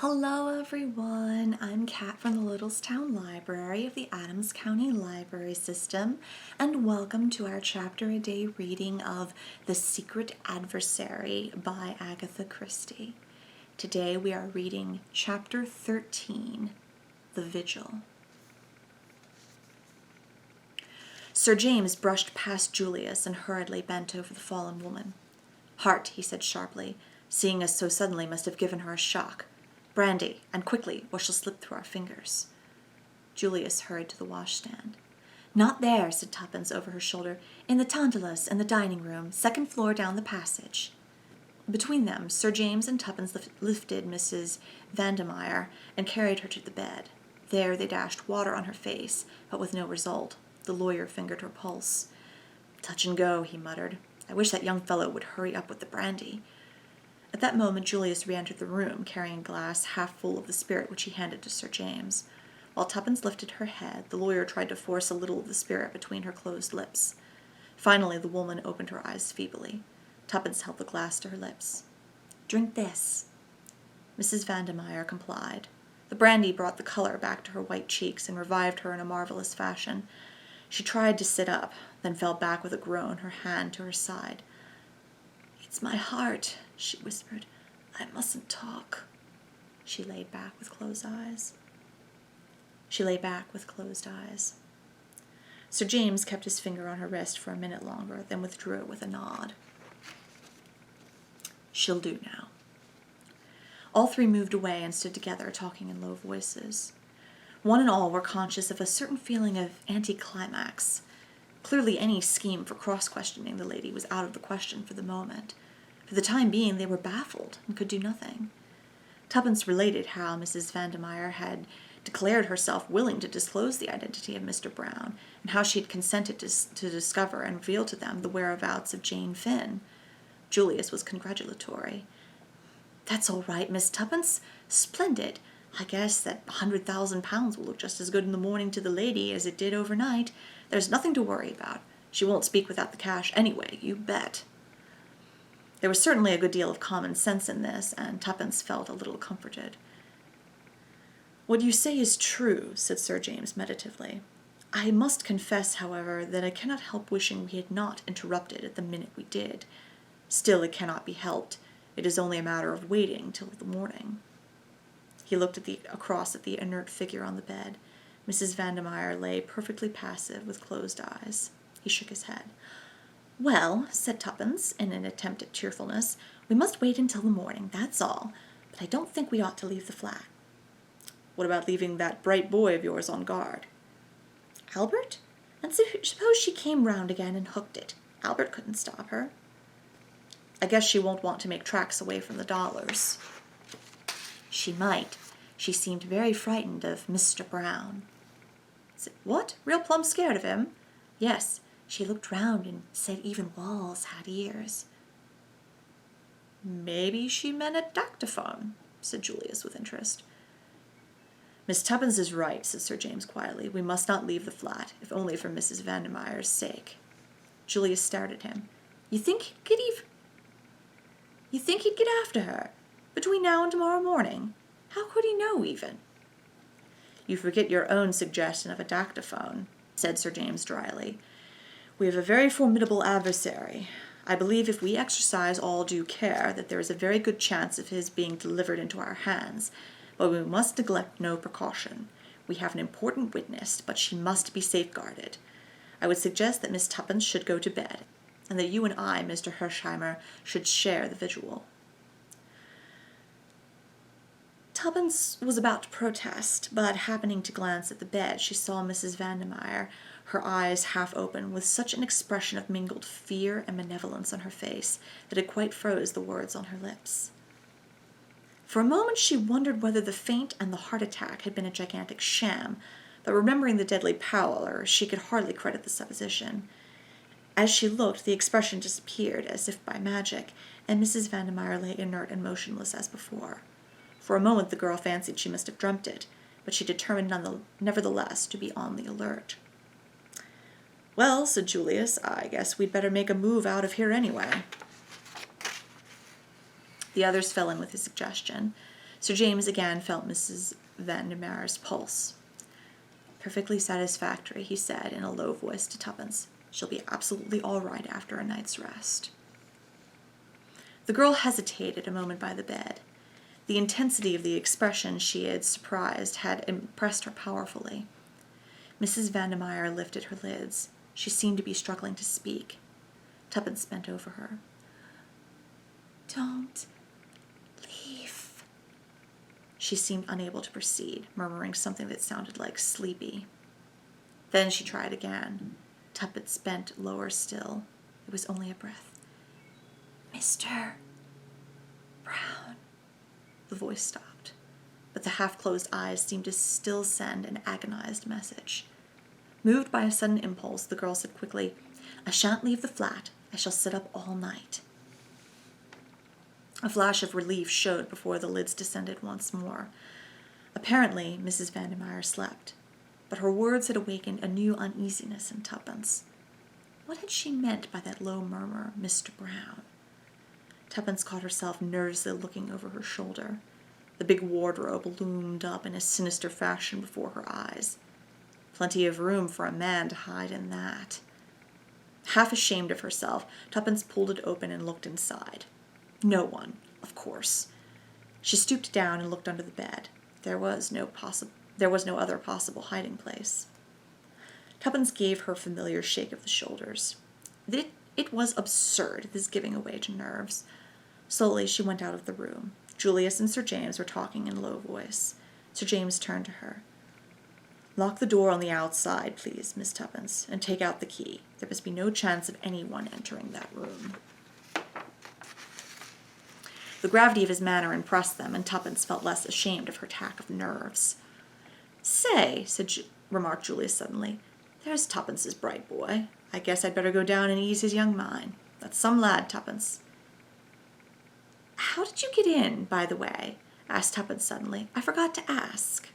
Hello everyone, I'm Kat from the Littlestown Library of the Adams County Library System, and welcome to our chapter a day reading of The Secret Adversary by Agatha Christie. Today we are reading chapter 13, The Vigil. Sir James brushed past Julius and hurriedly bent over the fallen woman. "Heart," he said sharply, seeing us so suddenly must have given her a shock. "Brandy, and quickly, or she'll slip through our fingers." Julius hurried to the washstand. "Not there," said Tuppence over her shoulder. "In the tantalus in the dining room, second floor down the passage." Between them, Sir James and Tuppence lifted Mrs. Vandemeyer and carried her to the bed. There they dashed water on her face, but with no result. The lawyer fingered her pulse. "Touch and go," he muttered. "I wish that young fellow would hurry up with the brandy." At that moment Julius re-entered the room, carrying a glass half full of the spirit which he handed to Sir James. While Tuppence lifted her head, the lawyer tried to force a little of the spirit between her closed lips. Finally the woman opened her eyes feebly. Tuppence held the glass to her lips. "Drink this." Mrs. Vandemeyer complied. The brandy brought the color back to her white cheeks and revived her in a marvelous fashion. She tried to sit up, then fell back with a groan, her hand to her side. "It's my heart," she whispered. "I mustn't talk." She lay back with closed eyes. Sir James kept his finger on her wrist for a minute longer, then withdrew it with a nod. "She'll do now." All three moved away and stood together, talking in low voices. One and all were conscious of a certain feeling of anticlimax. Clearly any scheme for cross-questioning the lady was out of the question for the moment. For the time being they were baffled and could do nothing. Tuppence related how Mrs. Vandemeyer had declared herself willing to disclose the identity of Mr. Brown, and how she had consented to discover and reveal to them the whereabouts of Jane Finn. Julius was congratulatory. "That's all right, Miss Tuppence. Splendid. I guess that £100,000 will look just as good in the morning to the lady as it did overnight. There's nothing to worry about. She won't speak without the cash anyway, you bet." There was certainly a good deal of common sense in this, and Tuppence felt a little comforted. "What you say is true," said Sir James meditatively. "I must confess, however, that I cannot help wishing we had not interrupted at the minute we did. Still, it cannot be helped. It is only a matter of waiting till the morning." He looked across at the inert figure on the bed. Mrs. Vandemeyer lay perfectly passive, with closed eyes. He shook his head. "Well," said Tuppence, in an attempt at cheerfulness, "we must wait until the morning, that's all. But I don't think we ought to leave the flat." "What about leaving that bright boy of yours on guard?" "Albert? And suppose she came round again and hooked it. Albert couldn't stop her." "I guess she won't want to make tracks away from the dollars." "She might. She seemed very frightened of Mr. Brown." "What? Real plumb scared of him?" "Yes. She looked round and said even walls had ears." "Maybe she meant a dactyphone," said Julius with interest. "Miss Tuppence is right," said Sir James quietly. "We must not leave the flat, if only for Mrs. Vandemeyer's sake." Julius stared at him. You think he'd get after her? Between now and tomorrow morning? How could he know, even?" "You forget your own suggestion of a dactyphone," said Sir James dryly. "We have a very formidable adversary. I believe if we exercise all due care that there is a very good chance of his being delivered into our hands, but we must neglect no precaution. We have an important witness, but she must be safeguarded. I would suggest that Miss Tuppence should go to bed, and that you and I, Mr. Hersheimer, should share the vigil." Tuppence was about to protest, but happening to glance at the bed, she saw Mrs. Vandemeyer, her eyes half open, with such an expression of mingled fear and benevolence on her face that it quite froze the words on her lips. For a moment she wondered whether the faint and the heart attack had been a gigantic sham, but remembering the deadly pallor, she could hardly credit the supposition. As she looked, the expression disappeared as if by magic, and Mrs. Vandemeyer lay inert and motionless as before. For a moment the girl fancied she must have dreamt it, but she determined nevertheless to be on the alert. "Well," said Julius, "I guess we'd better make a move out of here anyway." The others fell in with his suggestion. Sir James again felt Mrs. Vandemere's pulse. "Perfectly satisfactory," he said in a low voice to Tuppence. "She'll be absolutely all right after a night's rest." The girl hesitated a moment by the bed. The intensity of the expression she had surprised had impressed her powerfully. Mrs. Vandermeyer lifted her lids. She seemed to be struggling to speak. Tuppence bent over her. "Don't leave." She seemed unable to proceed, murmuring something that sounded like sleepy. Then she tried again. Tuppence bent lower still. It was only a breath. "Mr. Brown." The voice stopped, but the half-closed eyes seemed to still send an agonized message. Moved by a sudden impulse, the girl said quickly, "I shan't leave the flat. I shall sit up all night." A flash of relief showed before the lids descended once more. Apparently, Mrs. Vandermeyer slept, but her words had awakened a new uneasiness in Tuppence. What had she meant by that low murmur, "Mr. Brown"? Tuppence caught herself nervously looking over her shoulder. The big wardrobe loomed up in a sinister fashion before her eyes. Plenty of room for a man to hide in that. Half ashamed of herself, Tuppence pulled it open and looked inside. No one, of course. She stooped down and looked under the bed. There was no other possible hiding place. Tuppence gave her familiar shake of the shoulders. It was absurd, this giving away to nerves. Slowly she went out of the room. Julius and Sir James were talking in a low voice. Sir James turned to her. "Lock the door on the outside, please, Miss Tuppence, and take out the key. There must be no chance of anyone entering that room." The gravity of his manner impressed them, and Tuppence felt less ashamed of her attack of nerves. "Say," remarked Julius suddenly, "there's Tuppence's bright boy. I guess I'd better go down and ease his young mind. That's some lad, Tuppence." "How did you get in, by the way?" asked Tuppence suddenly. "I forgot to ask."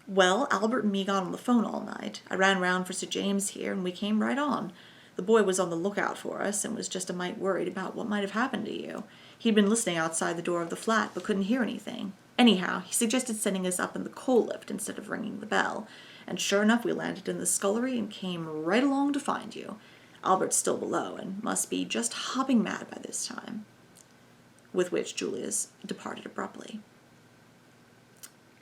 "Well, Albert and me got on the phone all night. I ran round for Sir James here, and we came right on. The boy was on the lookout for us, and was just a mite worried about what might have happened to you. He'd been listening outside the door of the flat, but couldn't hear anything. Anyhow, he suggested sending us up in the coal lift instead of ringing the bell, and sure enough we landed in the scullery and came right along to find you. Albert's still below, and must be just hopping mad by this time." With which Julius departed abruptly.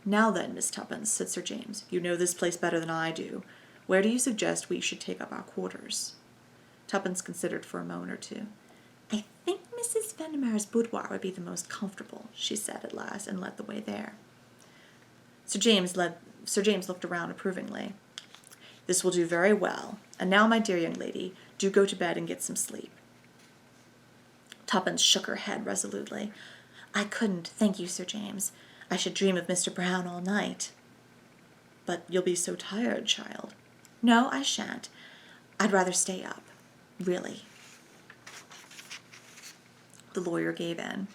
"Now then, Miss Tuppence," said Sir James, "you know this place better than I do. Where do you suggest we should take up our quarters?" Tuppence considered for a moment or two. "I think Mrs. Vandemere's boudoir would be the most comfortable," she said at last, and led the way there. Sir James looked around approvingly. "This will do very well. And now, my dear young lady, do go to bed and get some sleep." Tuppence shook her head resolutely. "I couldn't, thank you, Sir James. I should dream of Mr. Brown all night." "But you'll be so tired, child." "No, I shan't. I'd rather stay up. Really." The lawyer gave in.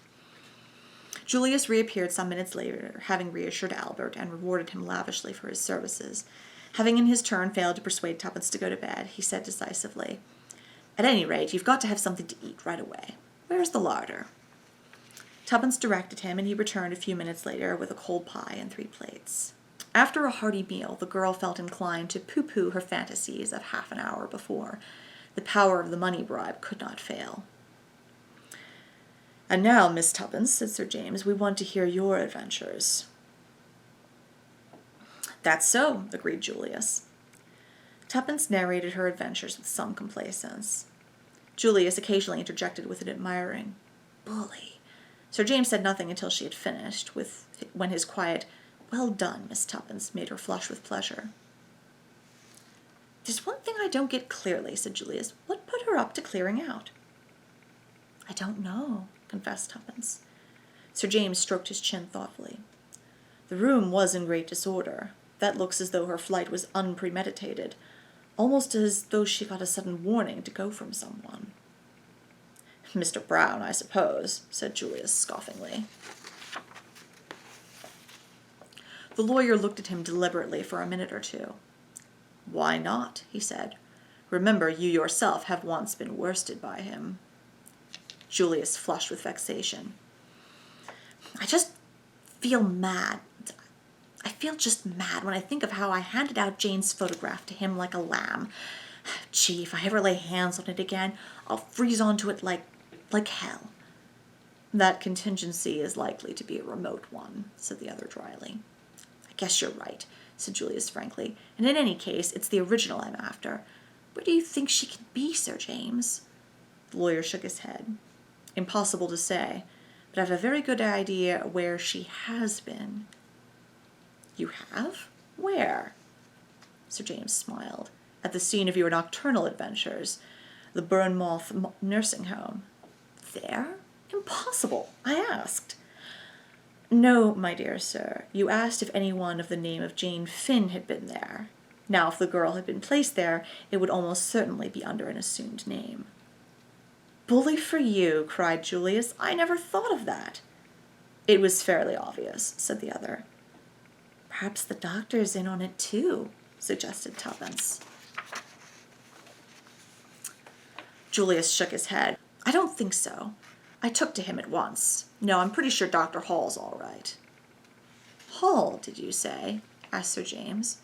Julius reappeared some minutes later, having reassured Albert and rewarded him lavishly for his services. Having in his turn failed to persuade Tuppence to go to bed, he said decisively, "At any rate, you've got to have something to eat right away. Where's the larder?" Tuppence directed him, and he returned a few minutes later with a cold pie and 3 plates. After a hearty meal, the girl felt inclined to pooh-pooh her fantasies of half an hour before. The power of the money bribe could not fail. "And now, Miss Tuppence," said Sir James, "we want to hear your adventures." "That's so," agreed Julius. Tuppence narrated her adventures with some complacence. Julius occasionally interjected with an admiring "bully." Sir James said nothing until she had finished, when his quiet "Well done, Miss Tuppence," made her flush with pleasure. "There's one thing I don't get clearly," said Julius. "What put her up to clearing out?" "I don't know," confessed Tuppence. Sir James stroked his chin thoughtfully. "The room was in great disorder. That looks as though her flight was unpremeditated, almost as though she got a sudden warning to go from someone." "Mr. Brown, I suppose," said Julius scoffingly. The lawyer looked at him deliberately for a minute or two. "Why not?" he said. "Remember, you yourself have once been worsted by him." Julius flushed with vexation. I just feel mad. I feel just mad when I think of how I handed out Jane's photograph to him like a lamb. Gee, if I ever lay hands on it again, I'll freeze onto it like hell. That contingency is likely to be a remote one, said the other dryly. I guess you're right, said Julius frankly, and in any case, it's the original I'm after. Where do you think she can be, Sir James? The lawyer shook his head. Impossible to say, but I've a very good idea where she has been. You have? Where? Sir James smiled. At the scene of your nocturnal adventures, the Bournemouth nursing home. There? Impossible, I asked. No, my dear sir. You asked if anyone of the name of Jane Finn had been there. Now, if the girl had been placed there, it would almost certainly be under an assumed name. Bully for you, cried Julius. I never thought of that. It was fairly obvious, said the other. Perhaps the doctor's in on it too, suggested Tuppence. Julius shook his head. I don't think so. I took to him at once. No, I'm pretty sure Dr. Hall's all right. Hall, did you say? Asked Sir James.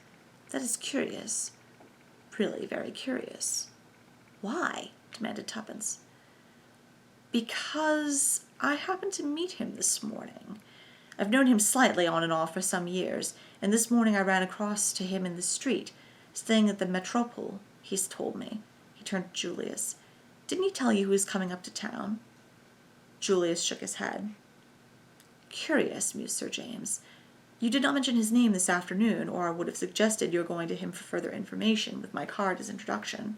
That is curious. Really very curious. Why? Demanded Tuppence. Because I happened to meet him this morning. I've known him slightly on and off for some years, and this morning I ran across to him in the street, staying at the Metropole, he's told me. He turned to Julius. Didn't he tell you who was coming up to town? Julius shook his head. Curious, mused Sir James. You did not mention his name this afternoon, or I would have suggested your going to him for further information, with my card as introduction.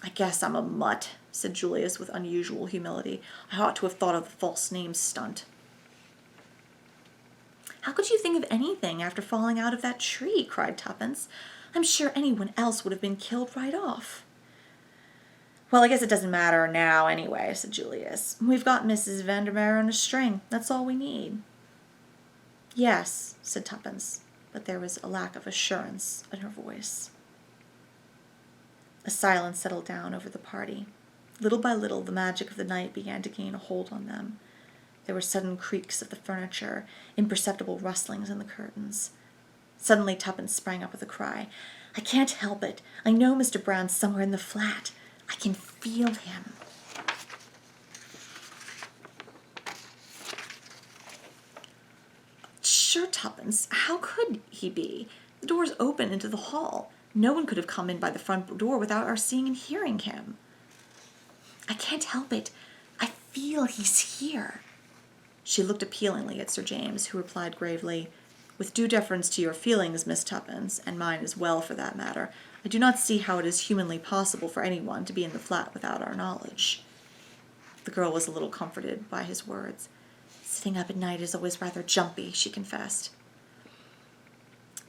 I guess I'm a mutt, said Julius with unusual humility. I ought to have thought of the false name stunt. How could you think of anything after falling out of that tree? Cried Tuppence. I'm sure anyone else would have been killed right off. Well, I guess it doesn't matter now anyway, said Julius. We've got Mrs. Vandermeer on a string. That's all we need. Yes, said Tuppence, but there was a lack of assurance in her voice. A silence settled down over the party. Little by little, the magic of the night began to gain a hold on them. There were sudden creaks of the furniture, imperceptible rustlings in the curtains. Suddenly Tuppence sprang up with a cry. I can't help it. I know Mr. Brown's somewhere in the flat. I can feel him. Sure, Tuppence. How could he be? The door's open into the hall. No one could have come in by the front door without our seeing and hearing him. I can't help it. I feel he's here. She looked appealingly at Sir James, who replied gravely, With due deference to your feelings, Miss Tuppence, and mine as well for that matter, I do not see how it is humanly possible for anyone to be in the flat without our knowledge. The girl was a little comforted by his words. Sitting up at night is always rather jumpy, she confessed.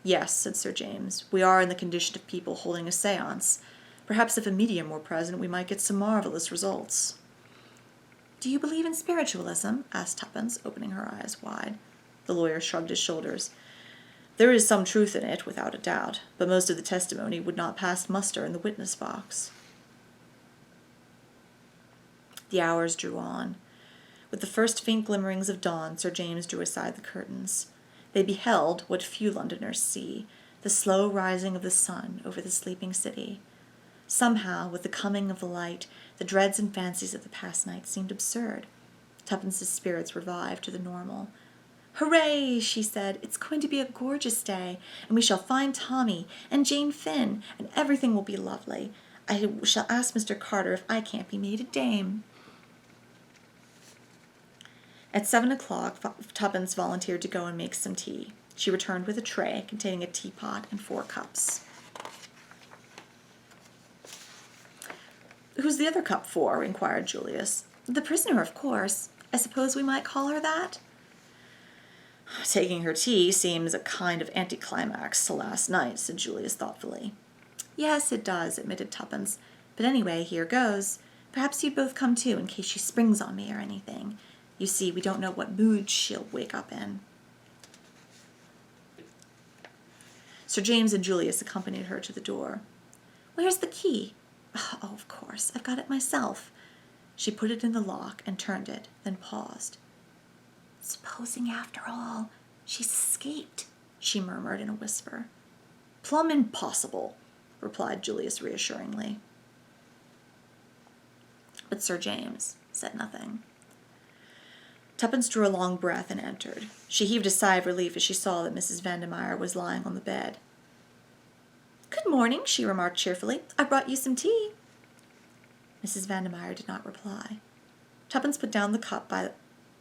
Yes, said Sir James, we are in the condition of people holding a séance. Perhaps if a medium were present, we might get some marvelous results. Do you believe in spiritualism? Asked Tuppence, opening her eyes wide. The lawyer shrugged his shoulders. There is some truth in it, without a doubt, but most of the testimony would not pass muster in the witness box. The hours drew on. With the first faint glimmerings of dawn, Sir James drew aside the curtains. They beheld what few Londoners see, the slow rising of the sun over the sleeping city. Somehow, with the coming of the light, the dreads and fancies of the past night seemed absurd. Tuppence's spirits revived to the normal. Hooray, she said, it's going to be a gorgeous day, and we shall find Tommy and Jane Finn, and everything will be lovely. I shall ask Mr. Carter if I can't be made a dame. At 7 o'clock, Tuppence volunteered to go and make some tea. She returned with a tray containing a teapot and 4 cups. Who's the other cup for? Inquired Julius. The prisoner, of course. I suppose we might call her that? Taking her tea seems a kind of anticlimax to last night, said Julius thoughtfully. Yes, it does, admitted Tuppence. But anyway, here goes. Perhaps you'd both come too, in case she springs on me or anything. You see, we don't know what mood she'll wake up in. Sir James and Julius accompanied her to the door. Where's the key? Oh, of course, I've got it myself. She put it in the lock and turned it, then paused. Supposing, after all, she's escaped, she murmured in a whisper. Plumb impossible, replied Julius reassuringly. But Sir James said nothing. Tuppence drew a long breath and entered. She heaved a sigh of relief as she saw that Mrs. Vandermeyer was lying on the bed. Good morning, she remarked cheerfully. I brought you some tea. Mrs. Vandermeyer did not reply. Tuppence put down the cup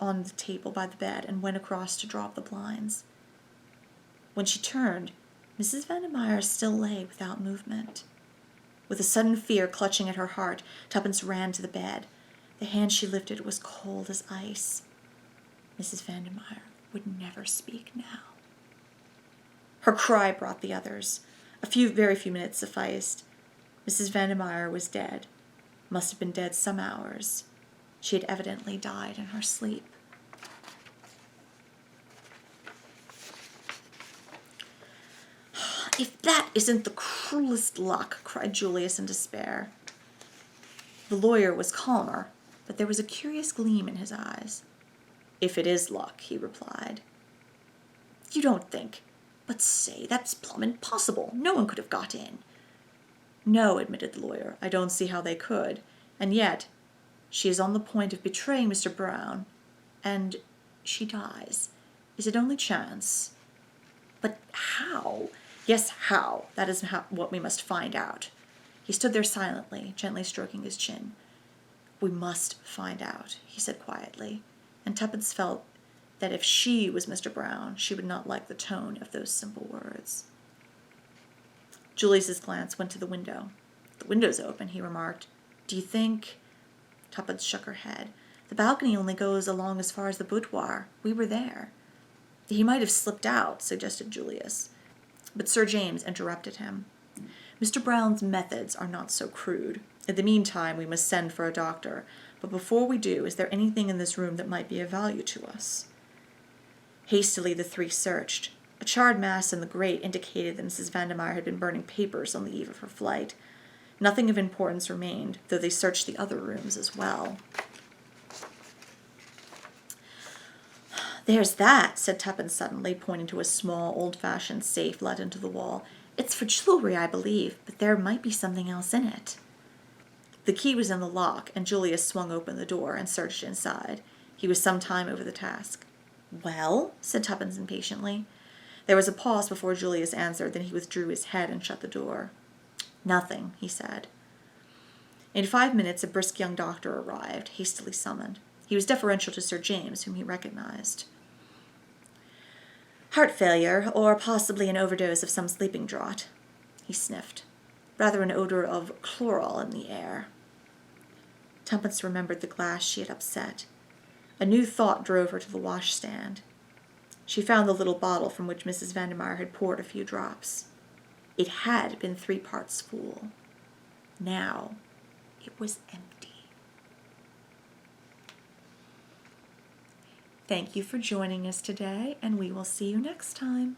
on the table by the bed and went across to draw up the blinds. When she turned, Mrs. Vandermeyer still lay without movement. With a sudden fear clutching at her heart, Tuppence ran to the bed. The hand she lifted was cold as ice. Mrs. Vandermeyer would never speak now. Her cry brought the others. Very few minutes sufficed. Mrs. Vandermeyer was dead. Must have been dead some hours. She had evidently died in her sleep. If that isn't the cruelest luck, cried Julius in despair. The lawyer was calmer, but there was a curious gleam in his eyes. If it is luck, he replied. You don't think. But say, that's plumb impossible. No one could have got in. No, admitted the lawyer. I don't see how they could. And yet, she is on the point of betraying Mr. Brown, and she dies. Is it only chance? But how? Yes, how? That is what we must find out. He stood there silently, gently stroking his chin. We must find out, he said quietly, and Tuppence felt that if she was Mr. Brown, she would not like the tone of those simple words. Julius's glance went to the window. The window's open, he remarked. Do you think... Tuppence shook her head. The balcony only goes along as far as the boudoir. We were there. He might have slipped out, suggested Julius. But Sir James interrupted him. Mr. Brown's methods are not so crude. In the meantime, we must send for a doctor. But before we do, is there anything in this room that might be of value to us? Hastily, the three searched. A charred mass in the grate indicated that Mrs. Vandermeyer had been burning papers on the eve of her flight. Nothing of importance remained, though they searched the other rooms as well. There's that, said Tuppence suddenly, pointing to a small, old-fashioned safe let into the wall. It's for jewelry, I believe, but there might be something else in it. The key was in the lock, and Julius swung open the door and searched inside. He was some time over the task. Well, said Tuppence impatiently. There was a pause before Julius answered, then he withdrew his head and shut the door. Nothing, he said. In 5 minutes, a brisk young doctor arrived, hastily summoned. He was deferential to Sir James, whom he recognized. Heart failure, or possibly an overdose of some sleeping draught. He sniffed. Rather an odor of chloral in the air. Tuppence remembered the glass she had upset. A new thought drove her to the washstand. She found the little bottle from which Mrs. Vandermeyer had poured a few drops. It had been 3 parts full. Now it was empty. Thank you for joining us today, and we will see you next time.